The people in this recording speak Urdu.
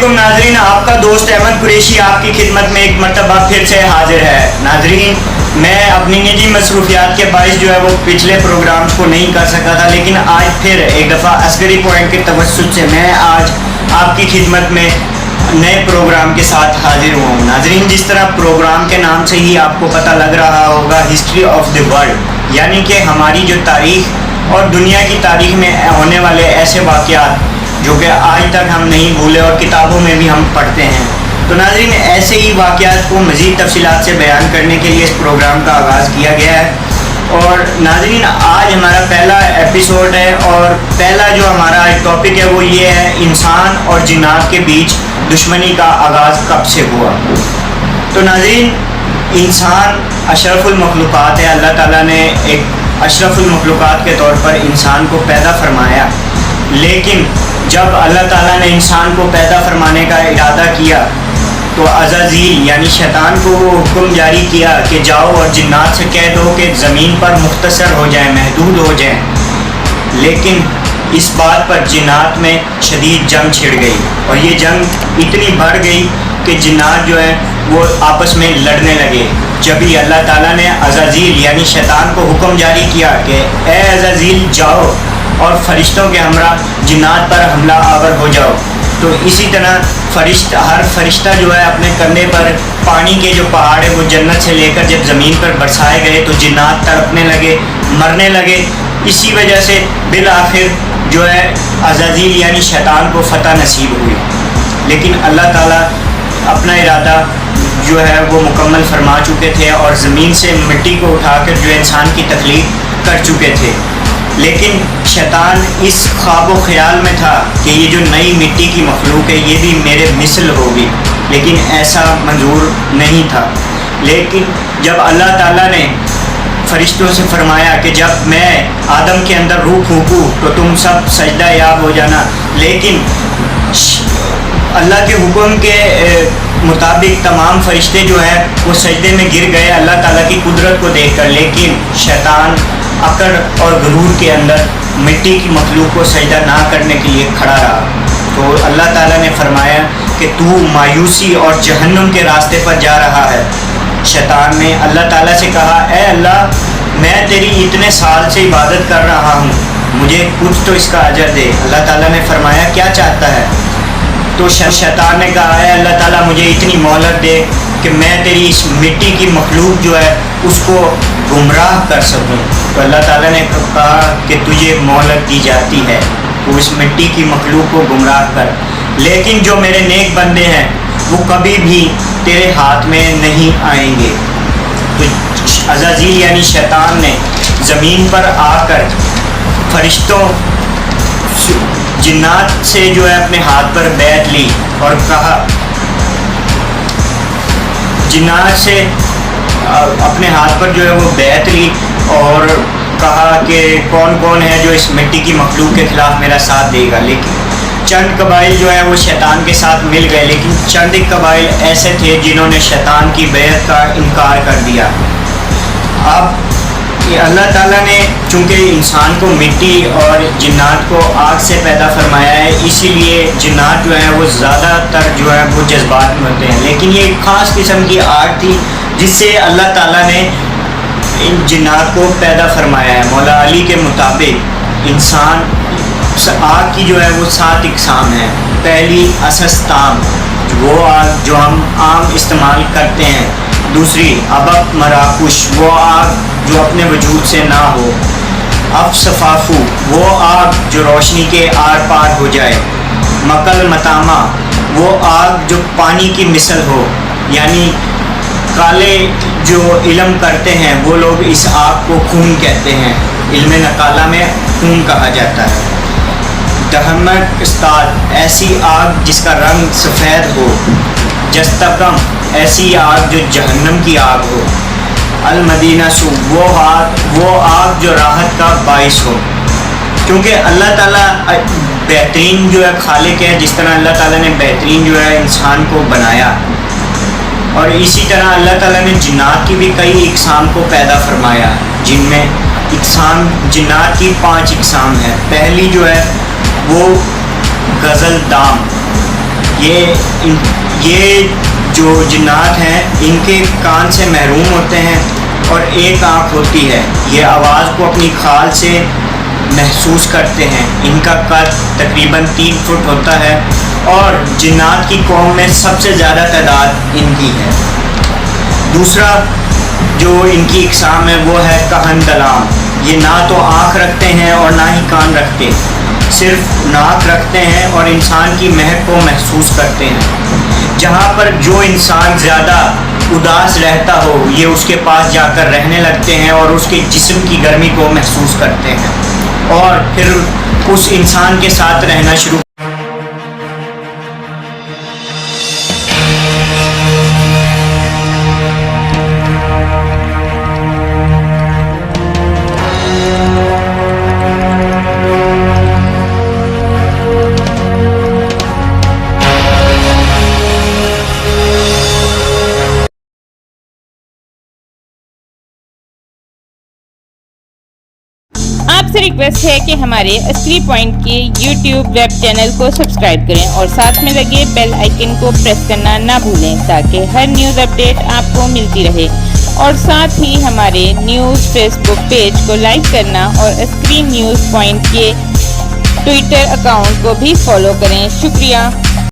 علیکم ناظرین، آپ کا دوست احمد قریشی آپ کی خدمت میں ایک مرتبہ پھر سے حاضر ہے۔ ناظرین، میں اپنی نجی مصروفیات کے باعث جو ہے وہ پچھلے پروگرامز کو نہیں کر سکا تھا، لیکن آج پھر ایک دفعہ عسکری پوائنٹ کے توسط سے میں آج آپ کی خدمت میں نئے پروگرام کے ساتھ حاضر ہوں۔ ناظرین، جس طرح پروگرام کے نام سے ہی آپ کو پتہ لگ رہا ہوگا، ہسٹری آف دی ورلڈ، یعنی کہ ہماری جو تاریخ اور دنیا کی تاریخ میں ہونے والے ایسے واقعات جو کہ آج تک ہم نہیں بھولے اور کتابوں میں بھی ہم پڑھتے ہیں۔ تو ناظرین، ایسے ہی واقعات کو مزید تفصیلات سے بیان کرنے کے لیے اس پروگرام کا آغاز کیا گیا ہے۔ اور ناظرین، آج ہمارا پہلا ایپیسوڈ ہے اور پہلا جو ہمارا ٹاپک ہے وہ یہ ہے، انسان اور جنات کے بیچ دشمنی کا آغاز کب سے ہوا۔ تو ناظرین، انسان اشرف المخلوقات ہے۔ اللہ تعالیٰ نے ایک اشرف المخلوقات کے طور پر انسان کو پیدا فرمایا، لیکن جب اللہ تعالیٰ نے انسان کو پیدا فرمانے کا ارادہ کیا تو عزازیل یعنی شیطان کو وہ حکم جاری کیا کہ جاؤ اور جنات سے کہہ دو کہ زمین پر مختصر ہو جائیں، محدود ہو جائیں۔ لیکن اس بات پر جنات میں شدید جنگ چھڑ گئی، اور یہ جنگ اتنی بڑھ گئی کہ جنات جو ہیں وہ آپس میں لڑنے لگے۔ جبھی اللہ تعالیٰ نے عزازیل یعنی شیطان کو حکم جاری کیا کہ اے عزازیل جاؤ اور فرشتوں کے ہمراہ جنات پر حملہ آور ہو جاؤ۔ تو اسی طرح ہر فرشتہ جو ہے اپنے کندھے پر پانی کے جو پہاڑ ہے وہ جنت سے لے کر جب زمین پر برسائے گئے تو جنات تڑپنے لگے، مرنے لگے۔ اسی وجہ سے بالآخر جو ہے عزازیل یعنی شیطان کو فتح نصیب ہوئی۔ لیکن اللہ تعالیٰ اپنا ارادہ جو ہے وہ مکمل فرما چکے تھے اور زمین سے مٹی کو اٹھا کر جو انسان کی تخلیق کر چکے تھے۔ لیکن شیطان اس خواب و خیال میں تھا کہ یہ جو نئی مٹی کی مخلوق ہے یہ بھی میرے مثل ہوگی، لیکن ایسا منظور نہیں تھا۔ لیکن جب اللہ تعالیٰ نے فرشتوں سے فرمایا کہ جب میں آدم کے اندر روح پھونکوں تو تم سب سجدہ یاب ہو جانا، لیکن اللہ کے حکم کے مطابق تمام فرشتے جو ہیں وہ سجدے میں گر گئے اللہ تعالیٰ کی قدرت کو دیکھ کر، لیکن شیطان اکڑ اور غرور کے اندر مٹی کی مخلوق کو سجدہ نہ کرنے کے لیے کھڑا رہا۔ تو اللہ تعالیٰ نے فرمایا کہ تو مایوسی اور جہنم کے راستے پر جا رہا ہے۔ شیطان نے اللہ تعالیٰ سے کہا، اے اللہ، میں تیری اتنے سال سے عبادت کر رہا ہوں، مجھے کچھ تو اس کا اجر دے۔ اللہ تعالیٰ نے فرمایا کیا چاہتا ہے؟ تو شیطان نے کہا، اے اللہ تعالیٰ، مجھے اتنی مہلت دے کہ میں تیری اس مٹی کی مخلوق جو ہے اس کو گمراہ کر سکوں۔ تو اللہ تعالیٰ نے کہا کہ تجھے مہلت دی جاتی ہے، تو اس مٹی کی مخلوق کو گمراہ کر، لیکن جو میرے نیک بندے ہیں وہ کبھی بھی تیرے ہاتھ میں نہیں آئیں گے۔ تو عزازیل یعنی شیطان نے زمین پر آ کر فرشتوں جنات سے جو ہے اپنے ہاتھ پر بیعت لی اور کہا، جنات سے اپنے ہاتھ پر جو ہے وہ بیعت لی اور کہا کہ کون کون ہے جو اس مٹی کی مخلوق کے خلاف میرا ساتھ دے گا۔ لیکن چند قبائل جو ہیں وہ شیطان کے ساتھ مل گئے، لیکن چند ایک قبائل ایسے تھے جنہوں نے شیطان کی بیعت کا انکار کر دیا۔ اب اللہ تعالیٰ نے چونکہ انسان کو مٹی اور جنات کو آگ سے پیدا فرمایا ہے، اسی لیے جنات جو ہیں وہ زیادہ تر جو ہے وہ جذبات میں ہوتے ہیں، لیکن یہ ایک خاص قسم کی آگ تھی جس سے اللہ تعالیٰ نے ان جنات کو پیدا فرمایا ہے۔ مولا علی کے مطابق انسان آگ کی جو ہے وہ 7 اقسام ہیں۔ پہلی اسستام، وہ آگ جو ہم عام استعمال کرتے ہیں۔ دوسری ابق مراکش، وہ آگ جو اپنے وجود سے نہ ہو۔ افصفافو، وہ آگ جو روشنی کے آر پار ہو جائے۔ مکل متامہ، وہ آگ جو پانی کی مثل ہو، یعنی کالے جو علم کرتے ہیں وہ لوگ اس آگ کو خون کہتے ہیں، علم نقالہ میں خون کہا جاتا ہے۔ دہمک استاد، ایسی آگ جس کا رنگ سفید ہو۔ جستکم، ایسی آگ جو جہنم کی آگ ہو۔ المدینہ سو، وہ آگ جو راحت کا باعث ہو۔ کیونکہ اللہ تعالیٰ بہترین جو ہے خالق ہے، جس طرح اللہ تعالیٰ نے بہترین جو ہے انسان کو بنایا، اور اسی طرح اللہ تعالیٰ نے جنات کی بھی کئی اقسام کو پیدا فرمایا، جن میں جنات کی 5 اقسام ہیں۔ پہلی جو ہے وہ غزل دام، یہ جو جنات ہیں ان کے کان سے محروم ہوتے ہیں اور ایک آنکھ ہوتی ہے. یہ آواز کو اپنی کھال سے محسوس کرتے ہیں. ان کا قد تقریباً 3 فٹ ہوتا ہے اور جنات کی قوم میں سب سے زیادہ تعداد ان کی ہے. دوسرا جو ان کی اقسام ہے وہ ہے کہن دلام. یہ نہ تو آنکھ رکھتے ہیں اور نہ ہی کان رکھتے، صرف ناک رکھتے ہیں اور انسان کی مہک کو محسوس کرتے ہیں. جہاں پر جو انسان زیادہ اداس رہتا ہو یہ اس کے پاس جا کر رہنے لگتے ہیں اور اس کے جسم کی گرمی کو محسوس کرتے ہیں اور پھر اس انسان کے ساتھ رہنا شروع. آپ سے ریکویسٹ ہے کہ ہمارے عسکری پوائنٹ کے یوٹیوب ویب چینل کو سبسکرائب کریں اور ساتھ میں لگے بیل آئیکن کو پریس کرنا نہ بھولیں تاکہ ہر نیوز اپڈیٹ آپ کو ملتی رہے. اور ساتھ ہی ہمارے نیوز فیس بک پیج کو لائک کرنا اور عسکری نیوز پوائنٹ کے ٹویٹر اکاؤنٹ کو بھی فالو کریں. شکریہ.